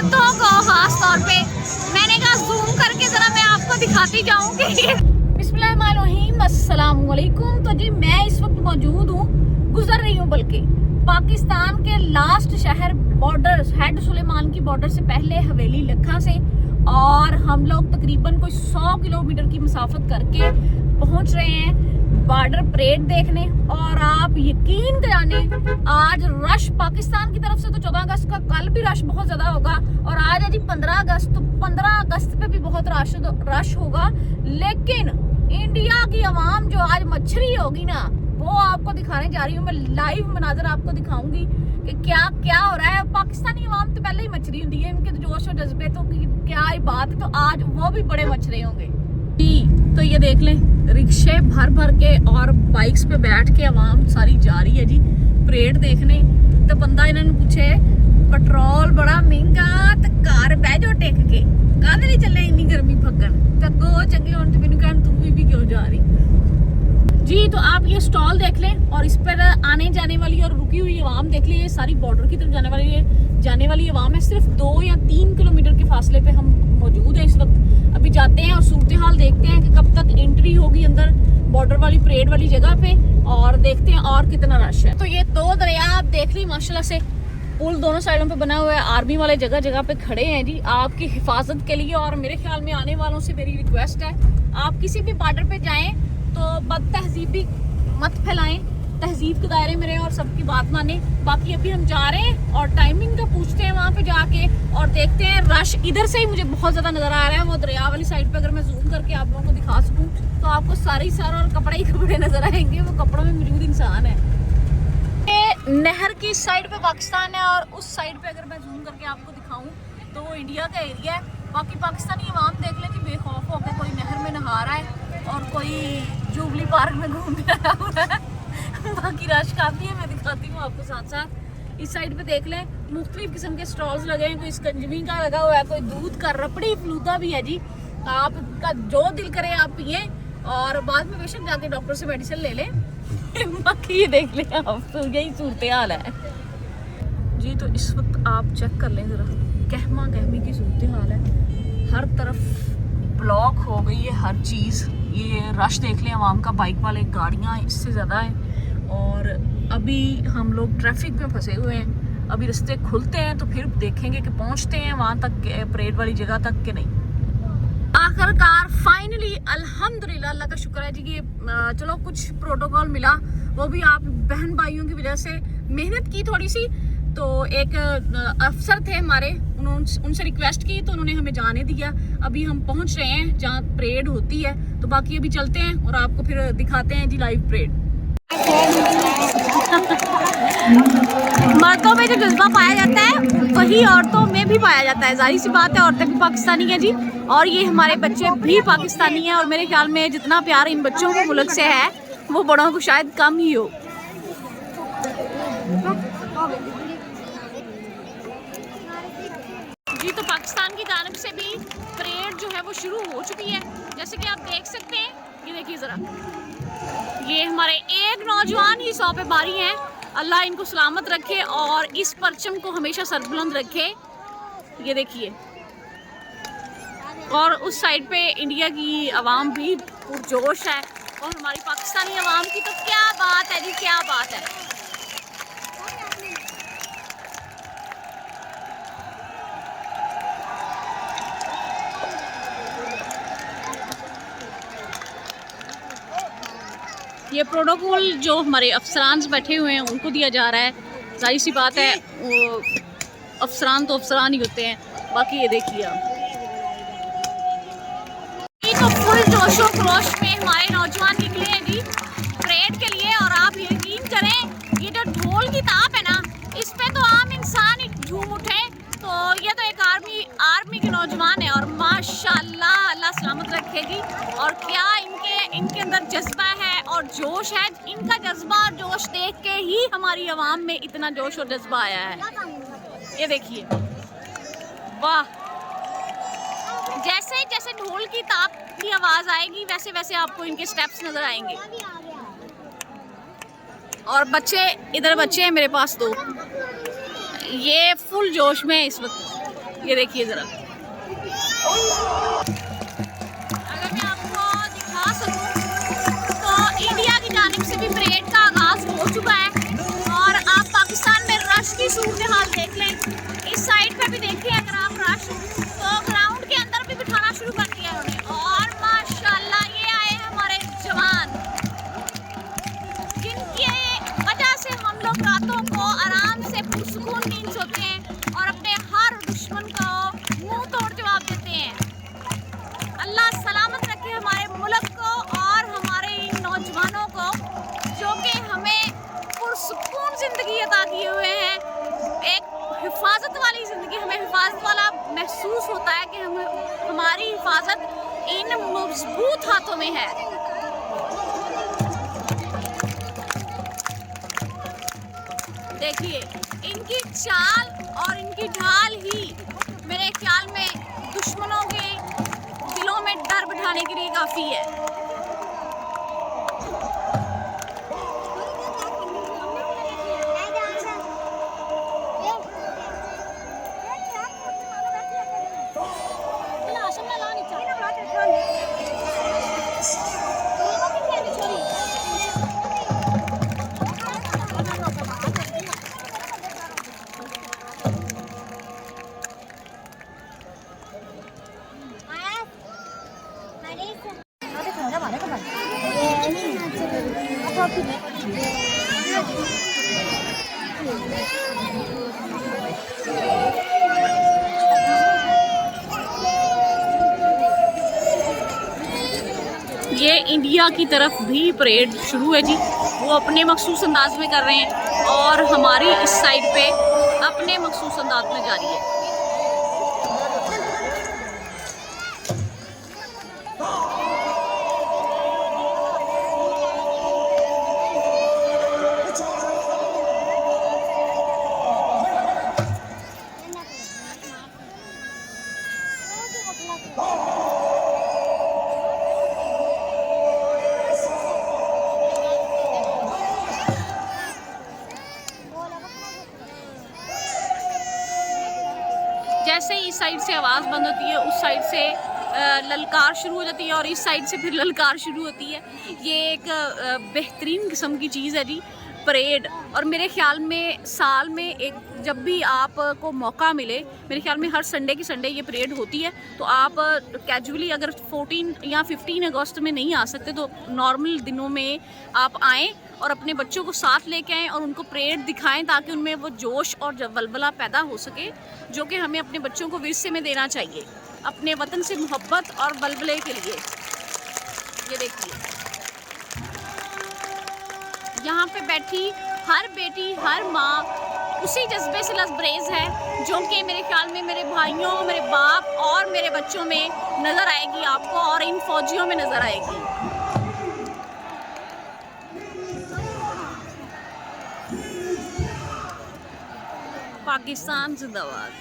औरतों को खास तौर पे मैंने कहा जूम करके जरा मैं आपको दिखाती जाऊंगी। बिस्मिल्लाहिर्रहमानिर्रहीम, अस्सलाम वालेकुम। तो जी मैं इस वक्त मौजूद हूँ, गुजर रही हूँ बल्कि पाकिस्तान के लास्ट शहर बॉर्डर हेड सुलेमान की बॉर्डर से पहले हवेली लखा से, और हम लोग तकरीबन कोई 100 किलोमीटर की मुसाफत करके पहुंच रहे हैं बॉर्डर परेड देखने। और आप यकीन जाने आज रश पाकिस्तान की तरफ से तो 14 अगस्त का कल भी रश बहुत ज्यादा होगा, और आज है जी 15 अगस्त, तो 15 अगस्त पे भी बहुत रश होगा। लेकिन इंडिया की आवाम जो आज मच्छरी होगी ना, वो आपको दिखाने जा रही हूँ मैं। लाइव मनाजर आपको दिखाऊंगी कि क्या क्या हो रहा है। पाकिस्तानी आवाम तो पहले ही मछली होती है, इनके तो जोश और जज्बे तो क्या ही बात है, तो आज वो भी बड़े मछरे होंगे जी। तो ये देख लें, रिक्शे भर भर के और बाइक्स पे बैठ के आवाम सारी जा रही है जी परेड देखने। तो बंदा इन्होंने पूछे पेट्रोल बड़ा महंगा, तो कार बह जाओ टेक के, काहदे नहीं चले इन्नी गर्मी फकन, तो गो चंगे होने तो मैंने कहा तुम भी क्यों जा रही जी। तो आप ये स्टॉल देख लें और इस पर आने जाने वाली और रुकी हुई आवाम देख लें। ये सारी बॉर्डर की तरफ जाने वाली आवाम है। सिर्फ 2 या 3 किलोमीटर के फासले पे हम मौजूद हैं इस वक्त। अभी जाते हैं और सूरत हाल देखते हैं कि कब तक एंट्री होगी अंदर बॉर्डर वाली परेड वाली जगह पे, और देखते हैं और कितना रश है। तो ये 2 दरिया आप देख ली माशाल्लाह से, पुल दोनों साइडों पे बना हुआ है। आर्मी वाले जगह जगह पे खड़े हैं जी आपकी हिफाजत के लिए। और मेरे ख्याल में आने वालों से मेरी रिक्वेस्ट है, आप किसी भी बॉर्डर पे जाएं तो बदतहजीबी मत फैलाएं, तहजीब के दायरे में रहें और सबकी बात माने। बाकी अभी हम जा रहे हैं और टाइमिंग का पूछते हैं वहाँ पे जाके, और देखते हैं रश इधर से ही मुझे बहुत ज़्यादा नज़र आ रहा है। वो दरिया वाली साइड पे अगर मैं जूम करके आप लोगों को दिखा सकूँ तो आपको सारा और कपड़े ही कपड़े नज़र आएंगे, वो कपड़ों में मौजूद इंसान है। ये नहर की साइड पे पाकिस्तान है, और उस साइड पे अगर मैं जूम करके आपको दिखाऊँ तो वो इंडिया का एरिया है। बाकी पाकिस्तानी आवाम देख लें कि बेखौफ होकर कोई नहर में नहा रहा है और कोई जुबली पार्क में घूम रहा है। बाकी रश काफी है, मैं दिखाती हूँ आपको साथ साथ। इस साइड पे देख लें, मुख्तलिफ किस्म के स्टॉल्स लगे हैं। कोई स्कंजमी का लगा हुआ है, कोई दूध का, रबड़ी, फलूदा भी है जी। आपका जो दिल करे आप पिए, और बाद में बेशक जाके डॉक्टर से मेडिसिन ले लें। बाकी ये देख लें आप, तो यही सूरत हाल है जी। तो इस वक्त आप चेक कर लें जरा, कहमा कहमी की सूरत हाल है। हर तरफ ब्लॉक हो गई है हर चीज़। ये रश देख लें आवाम का, बाइक वाले, गाड़ियाँ इससे ज़्यादा हैं। और अभी हम लोग ट्रैफिक में फंसे हुए हैं। अभी रास्ते खुलते हैं तो फिर देखेंगे कि पहुंचते हैं वहां तक, परेड वाली जगह तक के नहीं। आखिरकार फाइनली अल्हम्दुलिल्लाह, अल्लाह का शुक्र है जी कि चलो कुछ प्रोटोकॉल मिला। वो भी आप बहन भाइयों की वजह से मेहनत की थोड़ी सी। तो एक अफसर थे हमारे, उनसे रिक्वेस्ट की तो उन्होंने हमें जाने दिया। अभी हम पहुंच रहे हैं जहाँ परेड होती है। तो बाकी अभी चलते हैं और आपको फिर दिखाते हैं जी लाइव परेड। मर्दों में जो जज्बा पाया जाता है वही औरतों में भी पाया जाता है। जाहिर सी बात है, औरतें भी पाकिस्तानी हैं जी, और ये हमारे बच्चे भी पाकिस्तानी हैं। और मेरे ख्याल में जितना प्यार इन बच्चों को मुल्क से है वो बड़ों को शायद कम ही हो जी। तो पाकिस्तान की जानिब से भी परेड जो है वो शुरू हो चुकी है, जैसे कि आप देख सकते हैं। ये देखिए ज़रा, ये हमारे एक नौजवान ही 100 पे बारी हैं। अल्लाह इनको सलामत रखे और इस परचम को हमेशा सरबुलंद रखे। ये देखिए, और उस साइड पे इंडिया की आवाम भी पुरजोश है, और हमारी पाकिस्तानी आवाम की तो क्या बात है जी, क्या बात है। ये प्रोटोकॉल जो हमारे अफसरान बैठे हुए हैं उनको दिया जा रहा है। जाहिर सी बात है, वो अफसरान तो अफसरान ही होते हैं। बाकी ये देखिए आप, तो फुल जोशो खरोश में हमारे नौजवान निकले हैं जी परेड के लिए। और आप यकीन करें, ये जो ढोल की ताप है ना, इस पे तो आम इंसान ही झूम उठे। तो ये तो एक आर्मी के नौजवान है, और माशाल्लाह अल्लाह सलामत रखेगी। और क्या इनके अंदर जज्बा है और जोश है। इनका जज्बा और जोश देख के ही हमारी आवाम में इतना जोश और जज्बा आया है। ये देखिए, वाह। जैसे जैसे ढोल की ताप की आवाज आएगी वैसे वैसे आपको इनके स्टेप्स नजर आएंगे। और बच्चे, इधर बच्चे हैं मेरे पास 2, ये फुल जोश में इस वक्त। ये देखिए जरा, अगर मैं आपको दिखा सकूं तो इंडिया की जानिब से भी परेड का आगाज हो चुका है और आप पाकिस्तान में रश की सूरत हाल देख लें। इस साइड पे भी देखिए अगर आप रश, तो ग्राउंड के अंदर भी बिठाना शुरू कर दिया उन्होंने। और माशाल्लाह ये आए हैं हमारे जवान, जिनकी वजह से हम लोग रातों को आराम से पुरसुकून नींद सोते हैं और अपने हर दुश्मन को मुंह तोड़ जवाब देते हैं। अल्लाह सलामत रखे हमारे मुल्क को और हमारे इन नौजवानों को, जो कि हमें पुरसुकून ज़िंदगी अता किए हुए हैं। एक हिफाजत वाली ज़िंदगी, हमें हिफाजत वाला महसूस होता है कि हमारी हिफाजत इन मजबूत हाथों में है। देखिए इनकी चाल और इनकी ढाल ही मेरे ख्याल में दुश्मनों के दिलों में डर बिठाने के लिए काफ़ी है। ये इंडिया की तरफ भी परेड शुरू है जी, वो अपने मखसूस अंदाज में कर रहे हैं और हमारी इस साइड पे अपने मखसूस अंदाज में जारी है। जैसे ही इस साइड से आवाज़ बंद होती है, उस साइड से ललकार शुरू हो जाती है और इस साइड से फिर ललकार शुरू होती है। ये एक बेहतरीन किस्म की चीज़ है जी परेड। और मेरे ख्याल में साल में एक जब भी आपको मौका मिले, मेरे ख्याल में हर संडे की संडे ये परेड होती है, तो आप कैजुअली अगर 14 या 15 अगस्त में नहीं आ सकते तो नॉर्मल दिनों में आप आएँ और अपने बच्चों को साथ लेके आएँ और उनको परेड दिखाएं, ताकि उनमें वो जोश और वलवला पैदा हो सके जो कि हमें अपने बच्चों को विरसे में देना चाहिए, अपने वतन से मोहब्बत और वलवले के लिए। ये देखिए यहाँ पे बैठी हर बेटी, हर माँ उसी जज्बे से लबरेज है जो कि मेरे ख्याल में मेरे भाइयों, मेरे बाप और मेरे बच्चों में नज़र आएगी आपको और इन फौजियों में नज़र आएगी। पाकिस्तान जिंदाबाद।